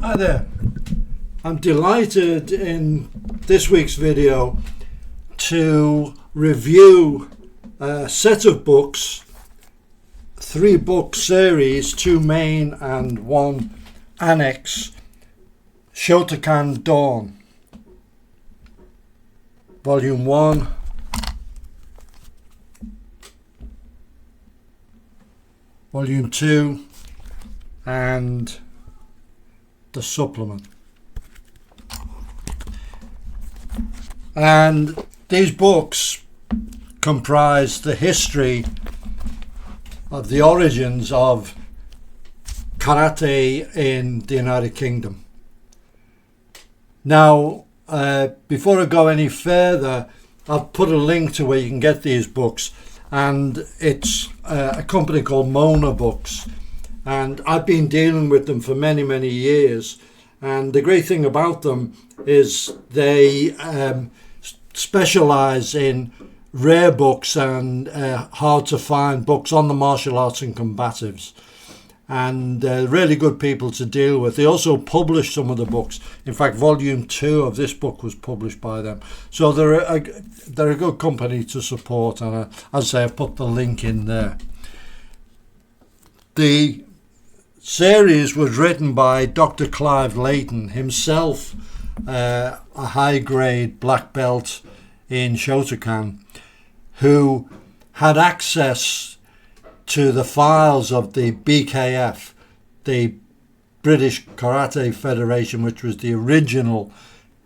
Hi there. I'm delighted in this week's video to review a set of books, 3-book series, 2 main and 1 annex, Shotokan Dawn, Volume 1, Volume 2, and the supplement. And these books comprise the history of the origins of karate in the United Kingdom. Now, before I go any further, I've put a link to where you can get these books, and it's a company called Mona Books, and I've been dealing with them for many years. And the great thing about them is they specialize in rare books and hard to find books on the martial arts and combatives, and really good people to deal with. They also publish some of the books. In fact, volume 2 of this book was published by them, so they're a good company to support. And as I say, I've put the link in there. The series was written by Dr. Clive Leighton, himself a high-grade black belt in Shotokan, who had access to the files of the BKF, the British Karate Federation, which was the original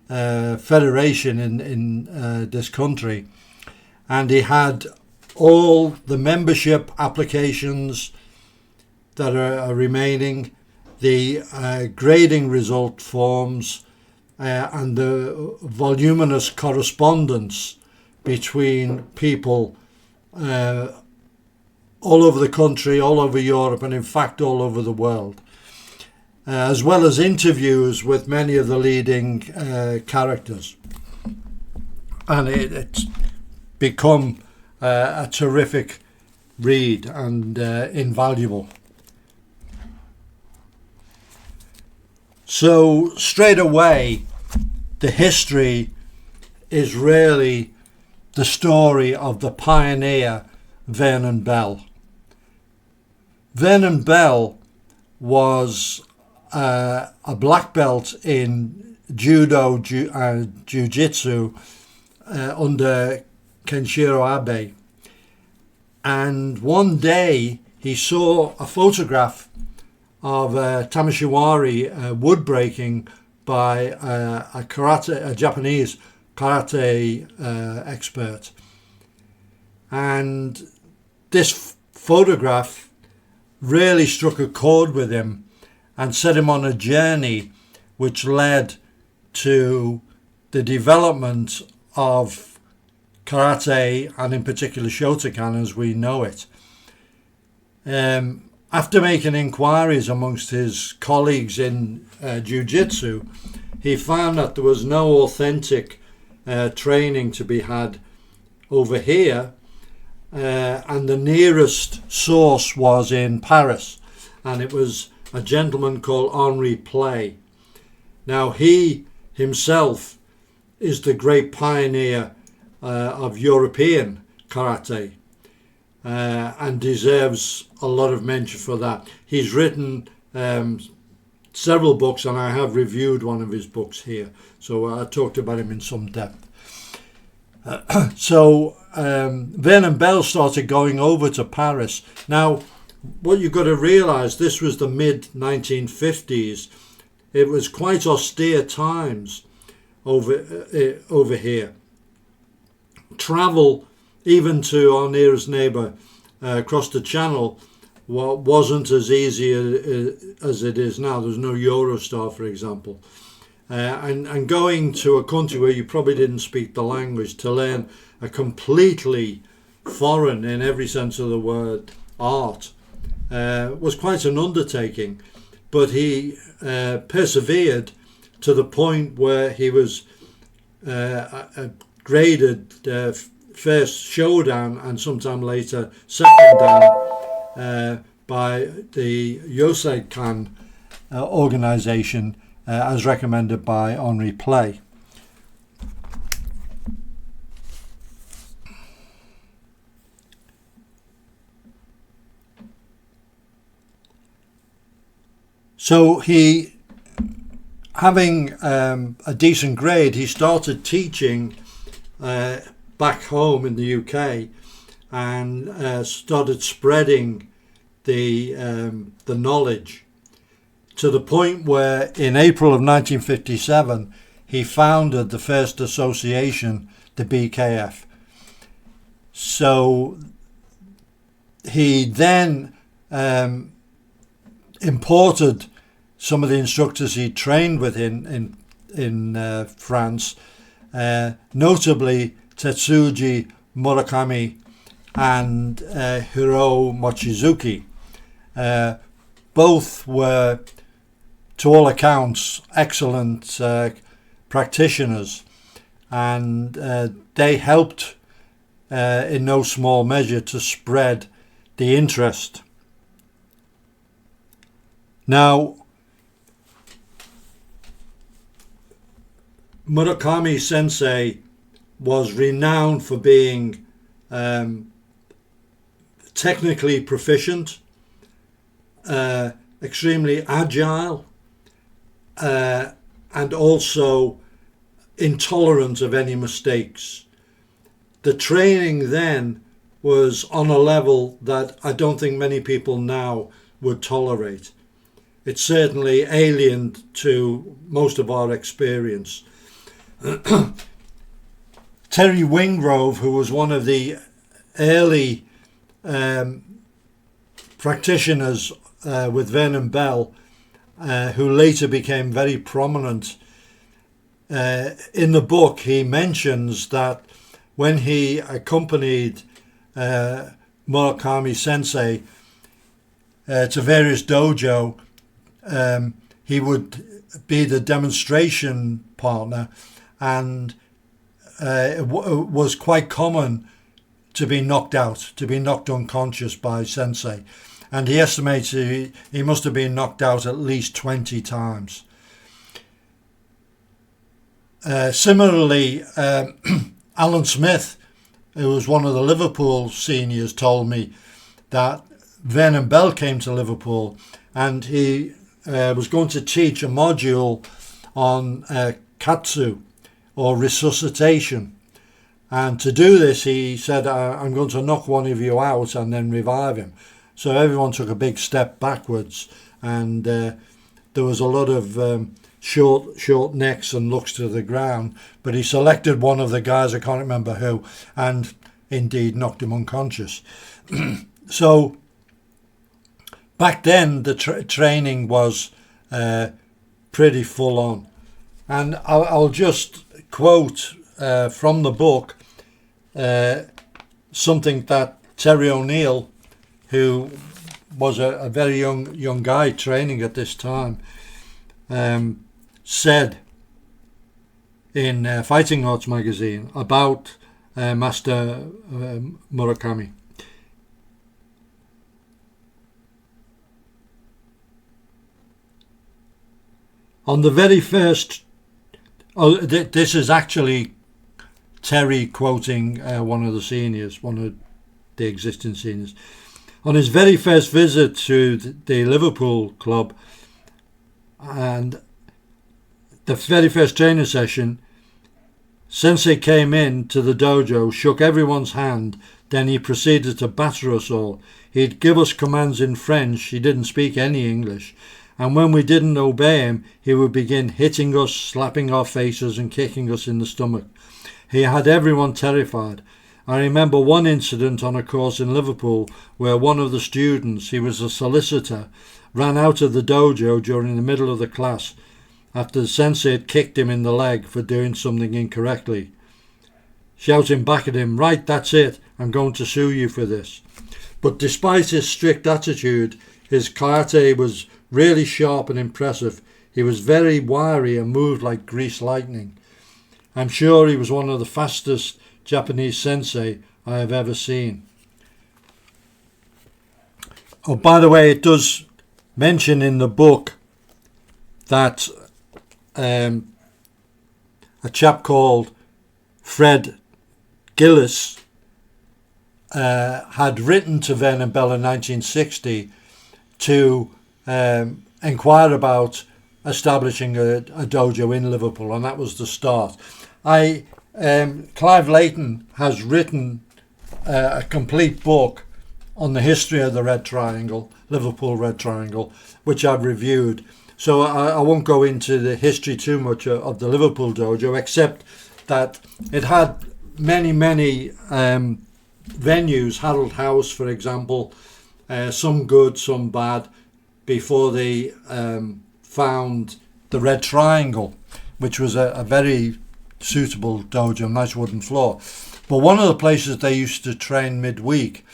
federation in this country. And he had all the membership applications that are remaining, the grading result forms, and the voluminous correspondence between people all over the country, all over Europe, and in fact all over the world, as well as interviews with many of the leading characters. And it's become a terrific read and invaluable. So straight away, the history is really the story of the pioneer Vernon Bell. Vernon Bell was a black belt in judo, jiu-jitsu under Kenshiro Abe. And one day he saw a photograph of Tamashiwari wood breaking by a Japanese karate expert. And this photograph really struck a chord with him and set him on a journey which led to the development of karate, and in particular Shotokan as we know it. After making inquiries amongst his colleagues in jiu-jitsu, he found that there was no authentic training to be had over here, and the nearest source was in Paris, and it was a gentleman called Henri Play. Now, he himself is the great pioneer of European karate, and deserves a lot of mention for that. He's written several books, and I have reviewed one of his books here, so I talked about him in some depth. So Vernon Bell started going over to Paris. Now, what you've got to realise, this was the mid-1950s. It was quite austere times over here. Travel, even to our nearest neighbour across the channel, wasn't as easy as it is now. There's no Eurostar, for example. And going to a country where you probably didn't speak the language to learn a completely foreign, in every sense of the word, art was quite an undertaking. But he persevered to the point where he was graded first Shodan and sometime later second Dan by the Yosekan organization as recommended by Henri Play. So he, having a decent grade, he started teaching back home in the UK, and started spreading the knowledge, to the point where in April of 1957 he founded the first association, the BKF. So he then imported some of the instructors he trained with in France, notably Tetsuji Murakami and Hiro Mochizuki. Both were, to all accounts, excellent practitioners, and they helped in no small measure to spread the interest. Now, Murakami Sensei was renowned for being technically proficient, extremely agile, and also intolerant of any mistakes. The training then was on a level that I don't think many people now would tolerate. It's certainly alien to most of our experience. Terry Wingrove, who was one of the early practitioners with Vernon Bell, who later became very prominent, in the book he mentions that when he accompanied Murakami Sensei to various dojo, he would be the demonstration partner, and it was quite common to be knocked out, to be knocked unconscious by Sensei. And he estimates he must have been knocked out at least 20 times. Similarly, Alan Smith, who was one of the Liverpool seniors, told me that Vernon Bell came to Liverpool and he was going to teach a module on katsu, or resuscitation. And to do this, he said, I'm going to knock one of you out and then revive him. So everyone took a big step backwards, and there was a lot of short necks and looks to the ground. But he selected one of the guys, I can't remember who, and indeed knocked him unconscious. So back then, the training was pretty full on. And I'll just quote from the book something that Terry O'Neill, who was a very young guy training at this time, said in Fighting Arts magazine about Master Murakami. On the very first, this is actually Terry quoting one of the seniors, one of the existing seniors. On his very first visit to the Liverpool club and the very first training session, Sensei came in to the dojo, shook everyone's hand, then he proceeded to batter us all. He'd give us commands in French, he didn't speak any English, and when we didn't obey him, he would begin hitting us, slapping our faces and kicking us in the stomach. He had everyone terrified. I remember one incident on a course in Liverpool where one of the students, he was a solicitor, ran out of the dojo during the middle of the class after the sensei had kicked him in the leg for doing something incorrectly, shouting back at him, "Right, that's it, I'm going to sue you for this." But despite his strict attitude, his karate was really sharp and impressive. He was very wiry and moved like greased lightning. I'm sure he was one of the fastest Japanese sensei I have ever seen. Oh, by the way, it does mention in the book that a chap called Fred Gillis had written to Vernon Bell in 1960 to inquire about establishing a dojo in Liverpool, and that was the start. Clive Leighton has written a complete book on the history of the Red Triangle, Liverpool Red Triangle, which I've reviewed. So I won't go into the history too much of the Liverpool dojo, except that it had many venues, Harold House, for example, some good, some bad, before they found the Red Triangle, which was a very suitable dojo, nice wooden floor. But one of the places they used to train midweek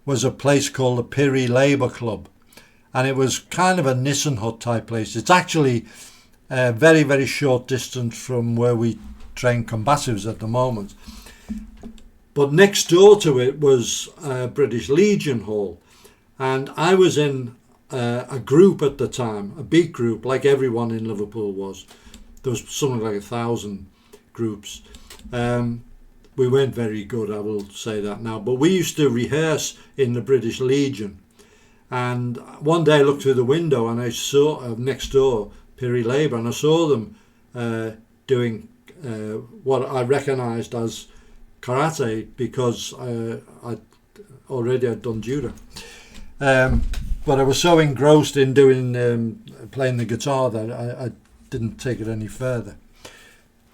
was a place called the Piri Labour Club, and it was kind of a Nissen hut type place. It's actually a very short distance from where we train combatives at the moment. But next door to it was British Legion Hall, and I was in a group at the time, a beat group, like everyone in Liverpool was. There was something like 1,000 groups. We weren't very good, I will say that now, but we used to rehearse in the British Legion. And one day I looked through the window and I saw next door Piri Labour, and I saw them doing what I recognised as karate, because I already had done judo. But I was so engrossed in playing the guitar that I didn't take it any further.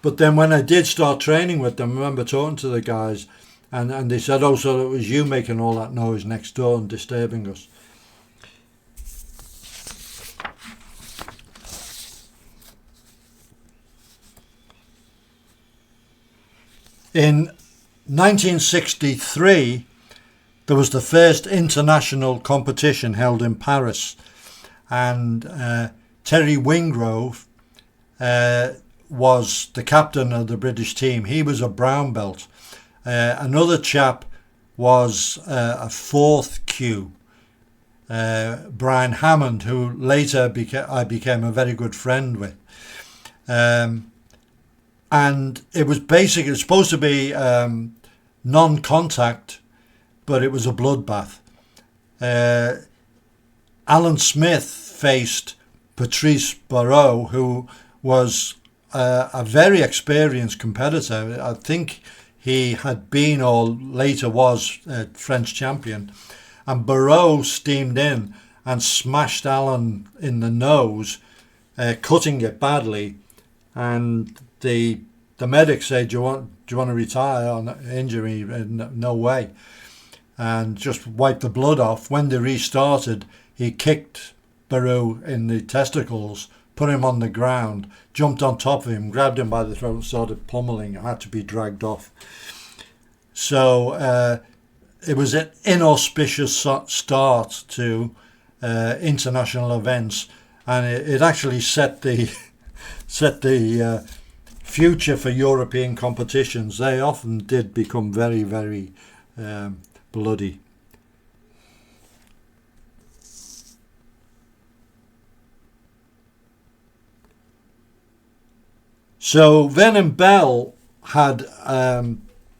But then when I did start training with them, I remember talking to the guys, and they said, "Oh, so it was you making all that noise next door and disturbing us." In 1963, there was the first international competition held in Paris, and Terry Wingrove was the captain of the British team. He was a brown belt. Another chap was a fourth Q, Brian Hammond, who later I became a very good friend with. And it was basically supposed to be non-contact, but it was a bloodbath. Alan Smith faced Patrice Barreau, who was a very experienced competitor. I think he had been, or later was, French champion. And Barreau steamed in and smashed Alan in the nose, cutting it badly. And the medics said, do you want to retire on injury? No way. And just wiped the blood off. When they restarted, he kicked Barreau in the testicles, put him on the ground, jumped on top of him, grabbed him by the throat and started pummeling. Had to be dragged off. So it was an inauspicious start to international events, and it actually set the future for European competitions. They often did become very bloody. So Vernon Bell had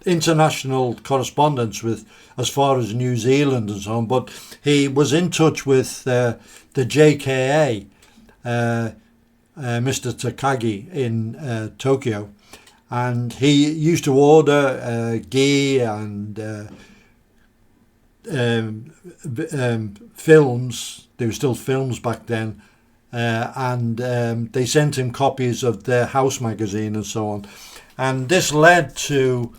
international correspondence with as far as New Zealand and so on, but he was in touch with the JKA, Mr. Takagi in Tokyo, and he used to order gi and films. There were still films back then, and they sent him copies of their house magazine and so on, and this led to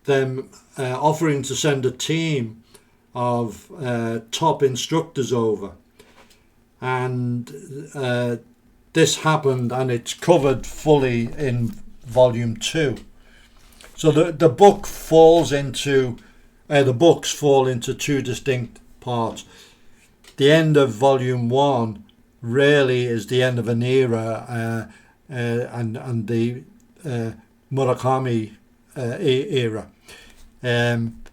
them offering to send a team of top instructors over, and this happened, and it's covered fully in volume 2. So the book falls into the books fall into two distinct parts. The end of volume 1 really is the end of an era, and the Murakami era,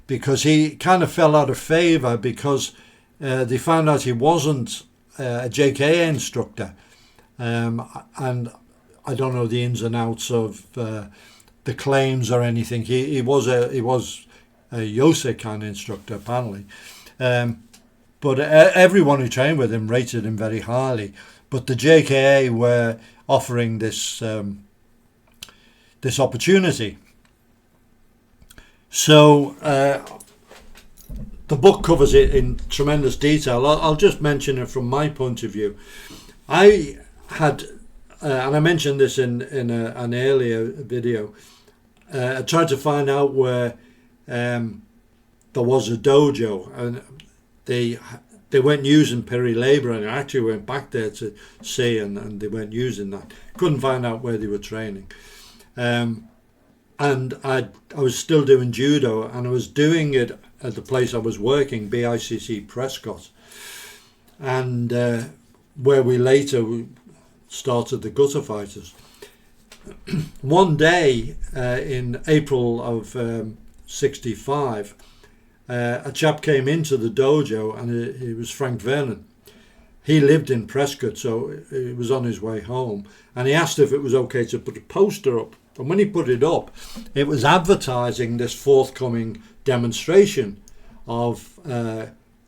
because he kind of fell out of favour because they found out he wasn't a JKA instructor. and I don't know the ins and outs of the claims or anything. He was a Shotokan instructor apparently, but everyone who trained with him rated him very highly. But the JKA were offering this this opportunity. So the book covers it in tremendous detail. I'll just mention it from my point of view. I had, and I mentioned this in an earlier video, I tried to find out where there was a dojo, and they weren't using Piri Labour, and I actually went back there to see, and they weren't using that. Couldn't find out where they were training. And I was still doing judo, and I was doing it at the place I was working, BICC Prescott, and where we later started the Gutterfighters. One day in April of 65, a chap came into the dojo, and it was Frank Vernon. He lived in Prescott, so he was on his way home, and he asked if it was okay to put a poster up. And when he put it up, it was advertising this forthcoming demonstration of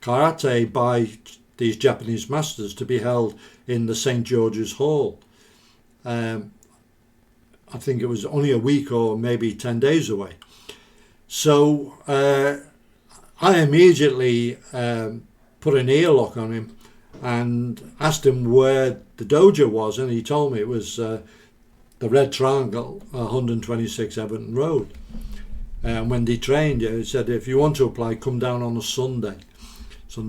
karate by these Japanese masters to be held in the St. George's Hall. I think it was only a week or maybe 10 days away. So I immediately put an earlock on him and asked him where the dojo was, and he told me it was the Red Triangle, 126 Everton Road. And when they trained you, he said, if you want to apply, come down on a Sunday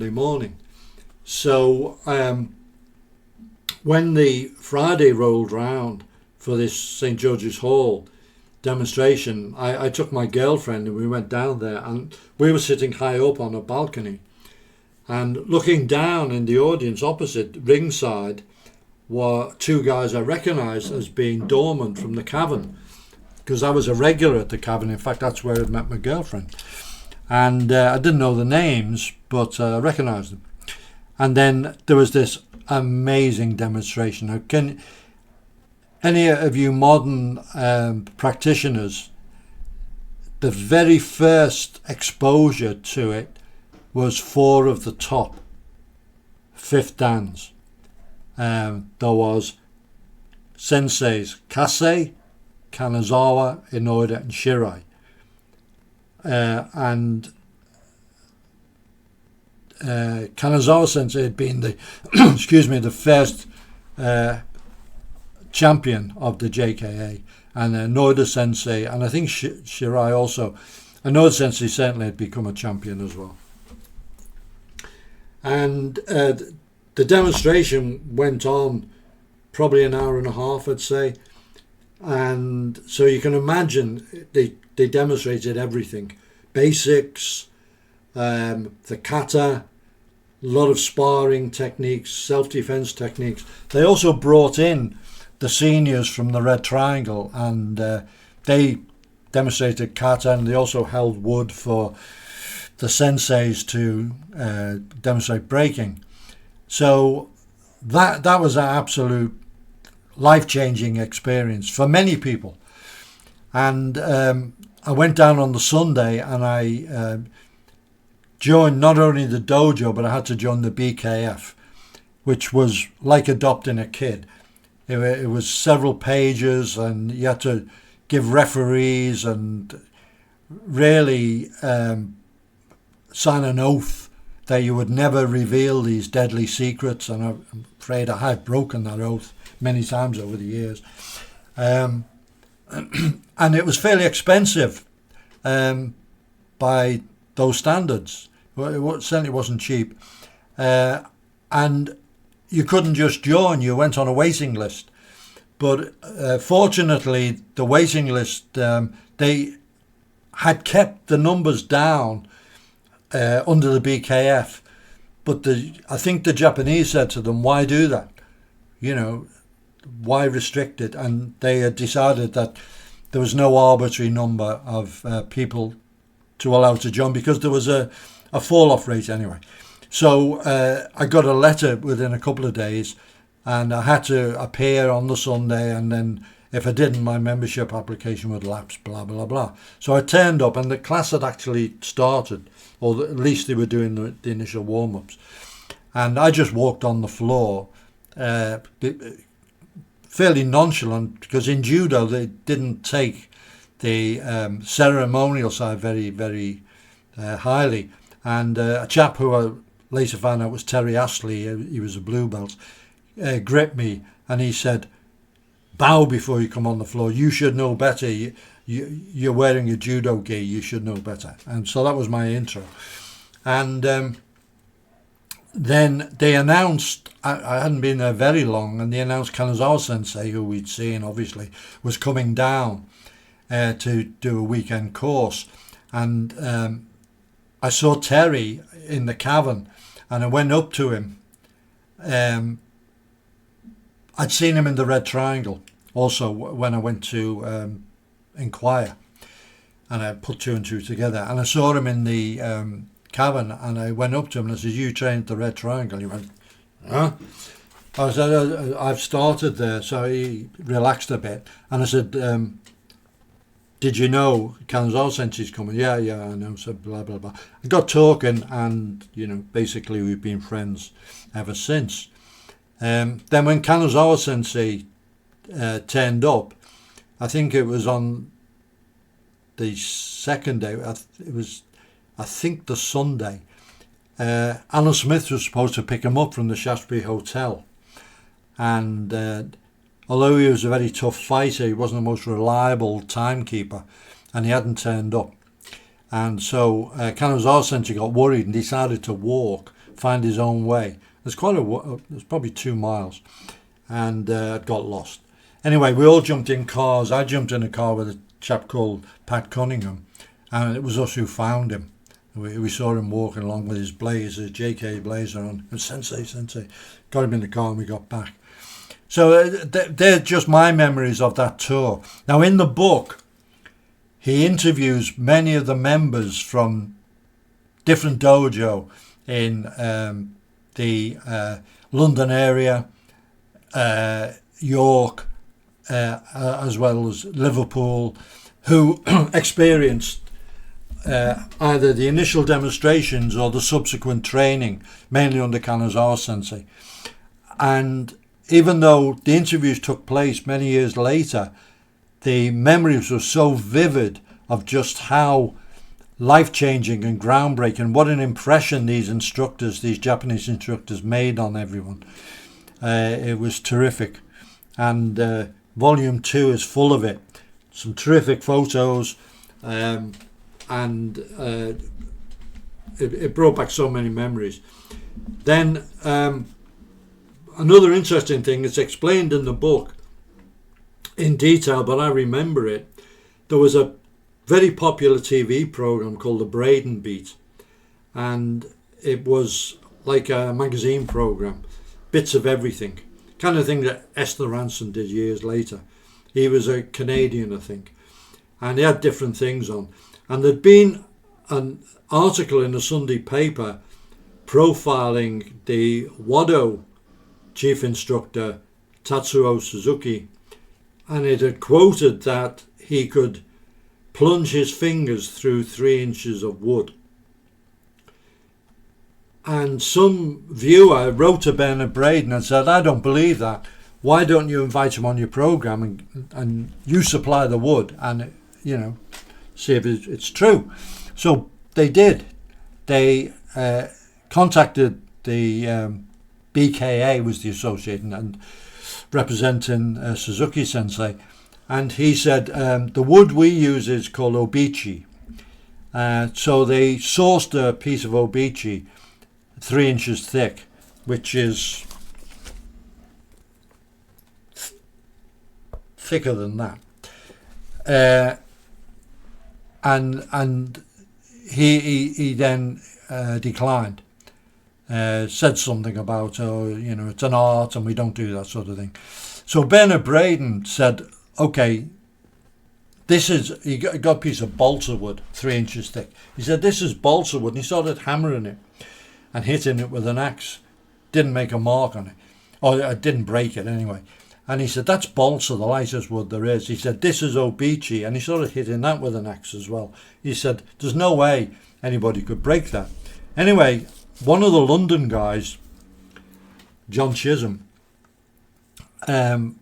morning. So when the Friday rolled round for this St. George's Hall demonstration, I took my girlfriend and we went down there, and we were sitting high up on a balcony, and looking down in the audience opposite, ringside, were two guys I recognised as being doormen from the cavern, because I was a regular at the cavern. In fact, that's where I met my girlfriend, and I didn't know the names, but I recognised them. And then there was this amazing demonstration. Now, can any of you modern practitioners, the very first exposure to it was 4 of the top 5th dans. There was senseis Kase, Kanazawa, Inoda and Shirai. And Kanazawa sensei had been the the first champion of the JKA, and Inoda sensei, and I think Shirai also. Inoda sensei certainly had become a champion as well. And the demonstration went on probably an hour and a half, I'd say. And so you can imagine they demonstrated everything. Basics, the kata, a lot of sparring techniques, self-defense techniques. They also brought in the seniors from the Red Triangle, and they demonstrated kata, and they also held wood for the senseis to demonstrate breaking. So that was an absolute life-changing experience for many people. And I went down on the Sunday, and I joined not only the dojo, but I had to join the BKF, which was like adopting a kid. It was several pages, and you had to give referees and really sign an oath that you would never reveal these deadly secrets, and I'm afraid I have broken that oath many times over the years. And it was fairly expensive by those standards. Well, it certainly wasn't cheap. And you couldn't just join, you went on a waiting list. But fortunately, the waiting list, they had kept the numbers down under the BKF, but I think the Japanese said to them, why do that? Why restrict it? And they had decided that there was no arbitrary number of people to allow to join, because there was a fall-off rate anyway. So I got a letter within a couple of days and I had to appear on the Sunday, and then if I didn't, my membership application would lapse, blah, blah, blah. So I turned up, and the class had actually started, or at least they were doing the initial warm-ups. And I just walked on the floor, fairly nonchalant, because in judo they didn't take the ceremonial side very, very highly. And a chap who I later found out was Terry Astley, he was a blue belt, gripped me, and he said, "Bow before you come on the floor. You should know better. You're wearing a judo gi. You should know better." And so that was my intro. And then they announced, I hadn't been there very long, and they announced Kanazawa Sensei, who we'd seen obviously, was coming down to do a weekend course. And I saw Terry in the cavern, and I went up to him. I'd seen him in the Red Triangle also when I went to inquire, and I put two and two together, and I saw him in the cavern, and I went up to him and I said, "You trained at the Red Triangle?" He went, "Huh?" I said, "I've started there." So he relaxed a bit, and I said, "Did you know Kanazawa Sensei's coming?" Yeah, I know. So blah blah blah. I got talking, and basically we've been friends ever since. Then when Kanazawa Sensei turned up, I think it was on the second day. It was, I think, the Sunday. Alan Smith was supposed to pick him up from the Shaftesbury Hotel, and although he was a very tough fighter, he wasn't the most reliable timekeeper, and he hadn't turned up. And so Kanazawa Sensei got worried and decided to walk, find his own way. There's there's probably 2 miles, and got lost. Anyway, we all jumped in cars. I jumped in a car with a chap called Pat Cunningham, and it was us who found him. We saw him walking along with his blazer, JK blazer on, and Sensei. Got him in the car and we got back. So they're just my memories of that tour. Now in the book, he interviews many of the members from different dojo in the London area, York, as well as Liverpool, who experienced either the initial demonstrations or the subsequent training, mainly under Kanazawa Sensei. And even though the interviews took place many years later, the memories were so vivid of just how life-changing and groundbreaking, what an impression these Japanese instructors made on everyone. It was terrific. And volume 2 is full of it. Some terrific photos, and it brought back so many memories. Then another interesting thing, it's explained in the book in detail, but I remember it. There was a very popular TV program called The Braden Beat, and it was like a magazine program, bits of everything, kind of thing that Esther Ranson did years later. He was a Canadian, I think, and he had different things on. And there'd been an article in a Sunday paper profiling the Wado chief instructor Tatsuo Suzuki, and it had quoted that he could plunge his fingers through 3 inches of wood. And some viewer wrote to Bernard Braden and said, "I don't believe that. Why don't you invite him on your program and you supply the wood and see if it's true?" So they did. They contacted the BKA, was the association, and representing Suzuki Sensei, and he said, the wood we use is called obichi. So they sourced a piece of obichi 3 inches thick, which is thicker than that. And he then declined. Said something about, it's an art and we don't do that sort of thing. So Bernard Braden said, okay, he got a piece of balsa wood 3 inches thick. He said, "This is balsa wood," and he started hammering it and hitting it with an axe. Didn't make a mark on it. or I didn't break it anyway. And he said, that's balsa, the lightest wood there is. He said, this is obeche. And he sort of hitting that with an axe as well. He said, there's no way anybody could break that. Anyway, one of the London guys, John Chisholm, who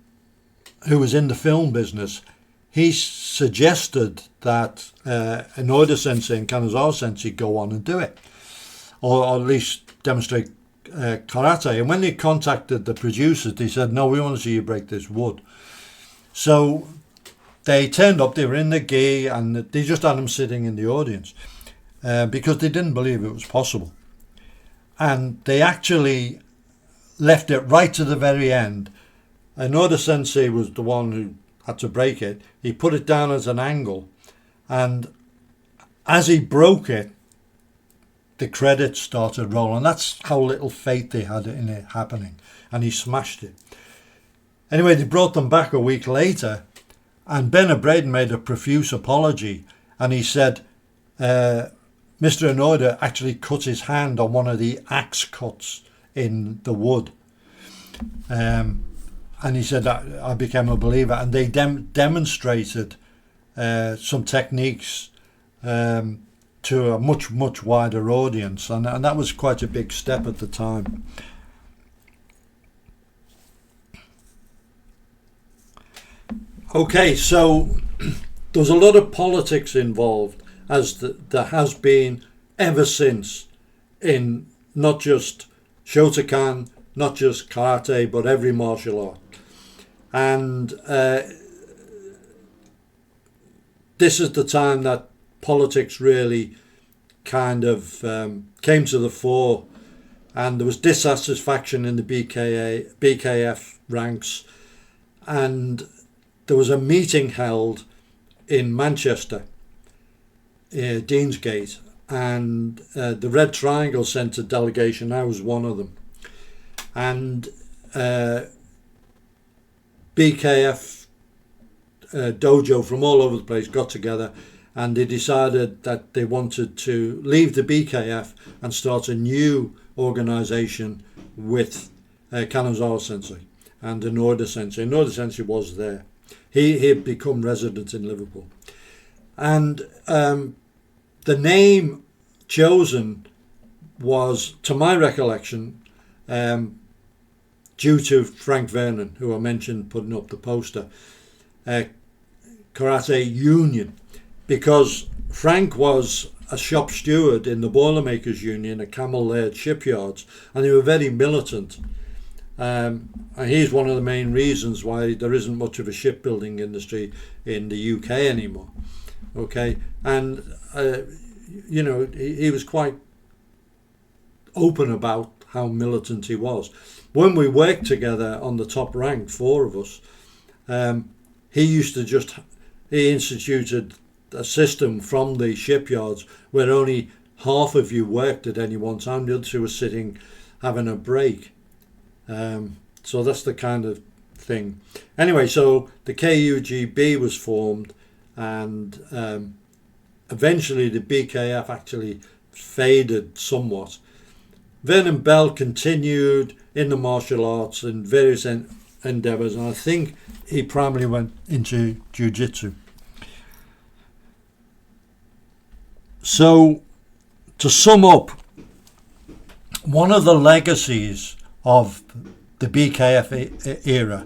was in the film business, he suggested that Inoda Sensei and Kanazawa Sensei go on and do it, or at least demonstrate karate. And when they contacted the producers, they said, no, we want to see you break this wood. So they turned up, they were in the gi, and they just had them sitting in the audience because they didn't believe it was possible. And they actually left it right to the very end. Inoda Sensei was the one who had to break it. He put it down as an angle, and as he broke it, the credits started rolling. That's how little faith they had in it happening, and he smashed it. Anyway, they brought them back a week later, and Bernard Braden made a profuse apology, and he said Mr. Inoda actually cut his hand on one of the axe cuts in the wood. And he said that I became a believer, and they demonstrated some techniques to a much wider audience, and that was quite a big step at the time. Okay, so there's a lot of politics involved, as there has been ever since, in not just Shotokan, not just karate, but every martial art. And this is the time that politics really kind of came to the fore, and there was dissatisfaction in the BKF ranks, and there was a meeting held in Manchester, Deansgate, and the Red Triangle sent a delegation. I was one of them, and BKF dojo from all over the place got together, and they decided that they wanted to leave the BKF and start a new organisation with Kanazawa Sensei and Inoda Sensei. Inoda Sensei was there. He had become resident in Liverpool. And the name chosen was, to my recollection, due to Frank Vernon, who I mentioned putting up the poster, Karate Union, because Frank was a shop steward in the Boilermakers Union at Camel Laird shipyards, and they were very militant. And he's one of the main reasons why there isn't much of a shipbuilding industry in the UK anymore. Okay, and you know, he was quite open about how militant he was. When we worked together on the top rank, 4 of us, he instituted a system from the shipyards where only half of you worked at any one time. The other 2 were sitting having a break. So that's the kind of thing. Anyway, so the KUGB was formed, and eventually the BKF actually faded somewhat. Vernon Bell continued in the martial arts in various endeavours, and I think he primarily went into jiu-jitsu. So, to sum up, one of the legacies of the BKF era,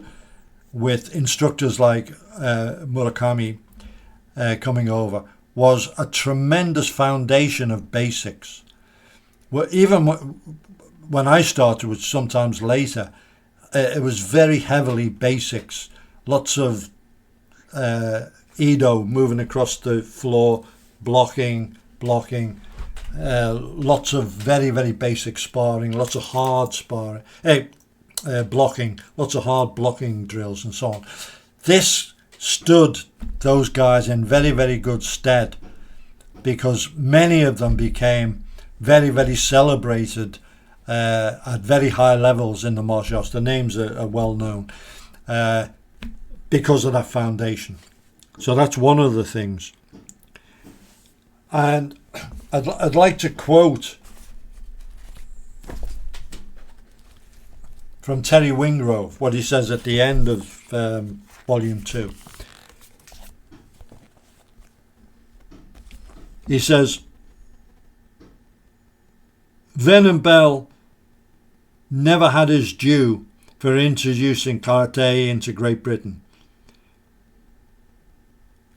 with instructors like Murakami coming over, was a tremendous foundation of basics. Well, even when I started, which sometimes later, it was very heavily basics. Lots of Ido moving across the floor, blocking, lots of very, very basic sparring, lots of hard sparring, blocking, lots of hard blocking drills and so on. This stood those guys in very, very good stead, because many of them became very, very celebrated at very high levels in the martial arts. The names are well known because of that foundation. So that's one of the things. And I'd like to quote from Terry Wingrove, what he says at the end of Volume 2. He says, Vernon Bell never had his due for introducing karate into Great Britain.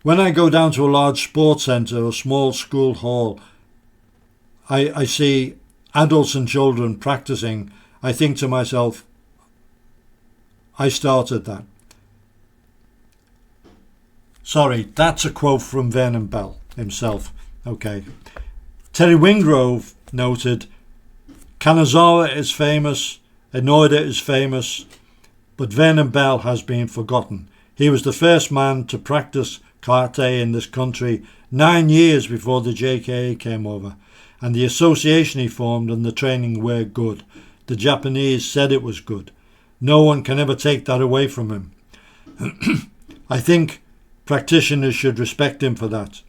When I go down to a large sports centre or small school hall, I see adults and children practicing. I think to myself, I started that. Sorry, that's a quote from Vernon Bell himself. Okay. Terry Wingrove noted, Kanazawa is famous, Inoida is famous, but Vernon Bell has been forgotten. He was the first man to practice karate in this country 9 years before the JKA came over, and the association he formed and the training were good. The Japanese said it was good. No one can ever take that away from him. I think practitioners should respect him for that.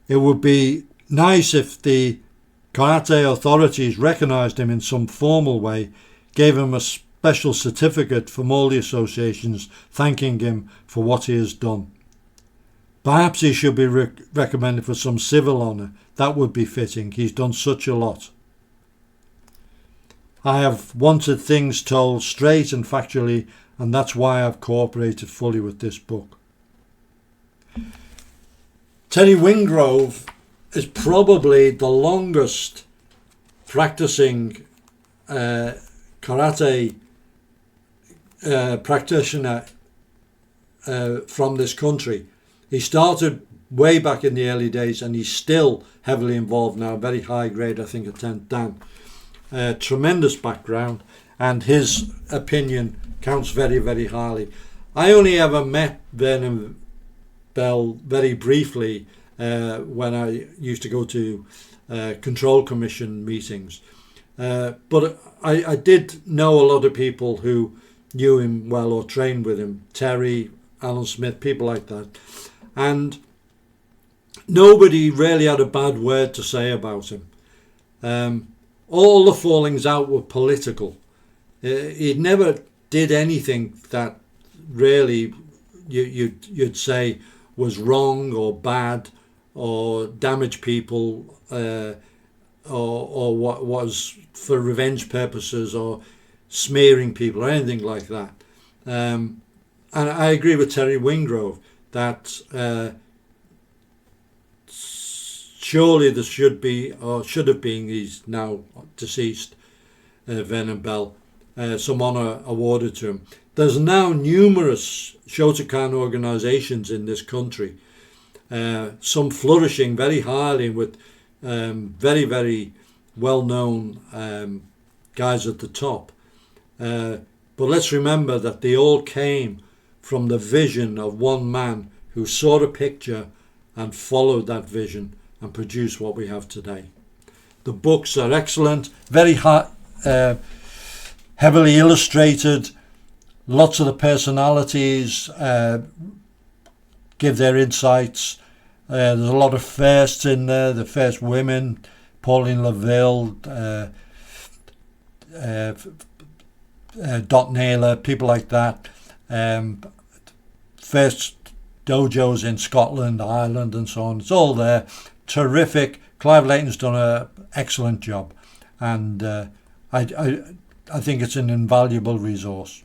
It would be nice if the karate authorities recognised him in some formal way, gave him a special certificate from all the associations thanking him for what he has done. Perhaps he should be recommended for some civil honour. That would be fitting. He's done such a lot. I have wanted things told straight and factually, and that's why I've cooperated fully with this book. Terry Wingrove is probably the longest practicing karate practitioner from this country. He started way back in the early days, and he's still heavily involved now, very high grade, I think a 10th dan. Tremendous background, and his opinion counts very, very highly. I only ever met Vernon Bell very briefly when I used to go to Control Commission meetings. But I did know a lot of people who knew him well or trained with him. Terry, Alan Smith, people like that. And nobody really had a bad word to say about him. All the fallings out were political. He never did anything that really you'd say was wrong or bad or damaged people or what was for revenge purposes or smearing people or anything like that. And I agree with Terry Wingrove that surely there should be, or should have been, he's now deceased, Vernon Bell, some honour awarded to him. There's now numerous Shotokan organisations in this country, some flourishing very highly with very, very well-known guys at the top. But let's remember that they all came from the vision of one man who saw a picture and followed that vision and produced what we have today. The books are excellent, very heavily illustrated. Lots of the personalities give their insights. There's a lot of firsts in there. The first women, Pauline LaVille, Dot Naylor, people like that. First dojos in Scotland, Ireland and so on. It's all there. Terrific. Clive Leighton's done an excellent job, and I think it's an invaluable resource.